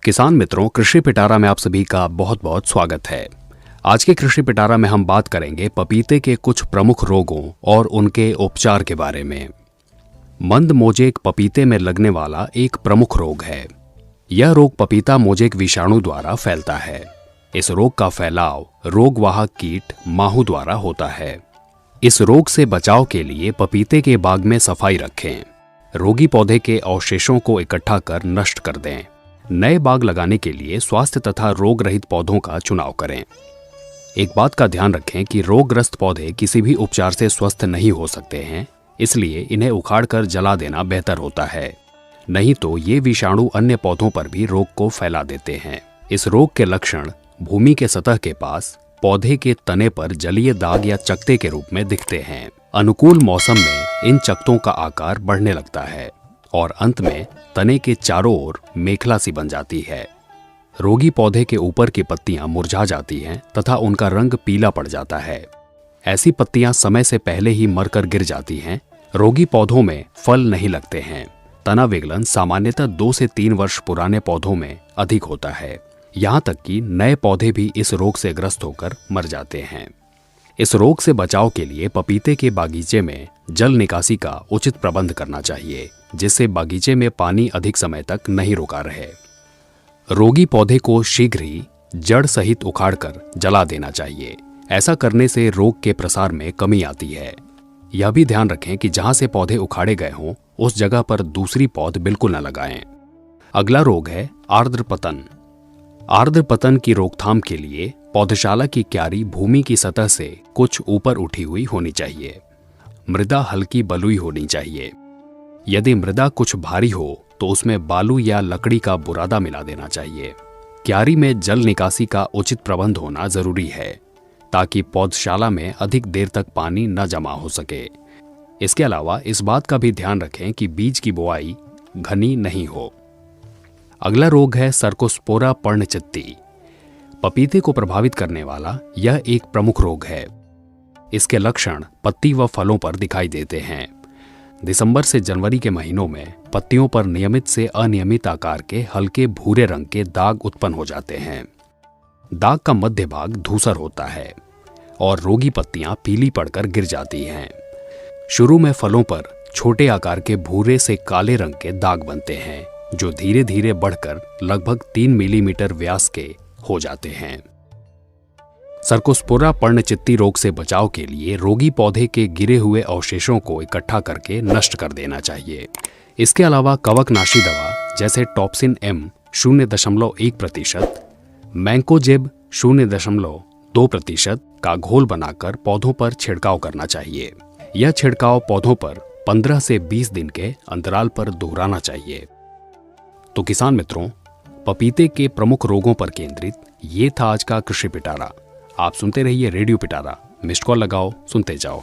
किसान मित्रों, कृषि पिटारा में आप सभी का बहुत बहुत स्वागत है। आज के कृषि पिटारा में हम बात करेंगे पपीते के कुछ प्रमुख रोगों और उनके उपचार के बारे में। मंद मोजेक पपीते में लगने वाला एक प्रमुख रोग है। यह रोग पपीता मोजेक विषाणु द्वारा फैलता है। इस रोग का फैलाव रोगवाहक कीट माहू द्वारा होता है। इस रोग से बचाव के लिए पपीते के बाग में सफाई रखें। रोगी पौधे के अवशेषों को इकट्ठा कर नष्ट कर दें। नए बाग लगाने के लिए स्वास्थ्य तथा रोग रहित पौधों का चुनाव करें। एक बात का ध्यान रखें कि रोगग्रस्त पौधे किसी भी उपचार से स्वस्थ नहीं हो सकते हैं, इसलिए इन्हें उखाड़कर जला देना बेहतर होता है। नहीं तो ये विषाणु अन्य पौधों पर भी रोग को फैला देते हैं। इस रोग के लक्षण भूमि के सतह के पास पौधे के तने पर जलीय दाग या चकत्ते के रूप में दिखते हैं। अनुकूल मौसम में इन चकत्तों का आकार बढ़ने लगता है और अंत में तने के चारों ओर मेखला सी बन जाती है। रोगी पौधे के ऊपर की पत्तियां मुरझा जाती हैं तथा उनका रंग पीला पड़ जाता है। ऐसी पत्तियां समय से पहले ही मरकर गिर जाती हैं। रोगी पौधों में फल नहीं लगते हैं। तना विगलन सामान्यतः 2 से 3 वर्ष पुराने पौधों में अधिक होता है। यहाँ तक कि नए पौधे भी इस रोग से ग्रस्त होकर मर जाते हैं। इस रोग से बचाव के लिए पपीते के बागीचे में जल निकासी का उचित प्रबंध करना चाहिए, जिससे बागीचे में पानी अधिक समय तक नहीं रुका रहे। रोगी पौधे को शीघ्र ही जड़ सहित उखाड़कर जला देना चाहिए। ऐसा करने से रोग के प्रसार में कमी आती है। यह भी ध्यान रखें कि जहां से पौधे उखाड़े गए हों उस जगह पर दूसरी पौध बिल्कुल न लगाएं। अगला रोग है आर्द्र पतन। आर्द्र पतन की रोकथाम के लिए पौधशाला की क्यारी भूमि की सतह से कुछ ऊपर उठी हुई होनी चाहिए। मृदा हल्की बलुई होनी चाहिए। यदि मृदा कुछ भारी हो तो उसमें बालू या लकड़ी का बुरादा मिला देना चाहिए। क्यारी में जल निकासी का उचित प्रबंध होना जरूरी है, ताकि पौधशाला में अधिक देर तक पानी न जमा हो सके। इसके अलावा इस बात का भी ध्यान रखें कि बीज की बुआई घनी नहीं हो। अगला रोग है सर्कोस्पोरा पर्णचित्ती। पपीते को प्रभावित करने वाला यह एक प्रमुख रोग है। इसके लक्षण पत्ती व फलों पर दिखाई देते हैं। दिसंबर से जनवरी के महीनों में पत्तियों पर नियमित से अनियमित आकार के हल्के भूरे रंग के दाग उत्पन्न हो जाते हैं। दाग का मध्य भाग धूसर होता है और रोगी पत्तियां पीली पड़कर गिर जाती हैं। शुरू में फलों पर छोटे आकार के भूरे से काले रंग के दाग बनते हैं, जो धीरे धीरे बढ़कर लगभग 3 मिलीमीटर व्यास के हो जाते हैं। सर्कोस्पोरा पर्णचित्ती रोग से बचाव के लिए रोगी पौधे के गिरे हुए अवशेषों को इकट्ठा करके नष्ट कर देना चाहिए। इसके अलावा कवकनाशी दवा जैसे टॉप्सिन M 0.1%, मैंकोजेब 0.2% का घोल बनाकर पौधों पर छिड़काव करना चाहिए। यह छिड़काव पौधों पर 15 से 20 दिन के अंतराल पर दोहराना चाहिए। तो किसान मित्रों, पपीते के प्रमुख रोगों पर केंद्रित ये था आज का कृषि पिटारा। आप सुनते रहिए रेडियो पिटारा। मिस्ड कॉल लगाओ, सुनते जाओ।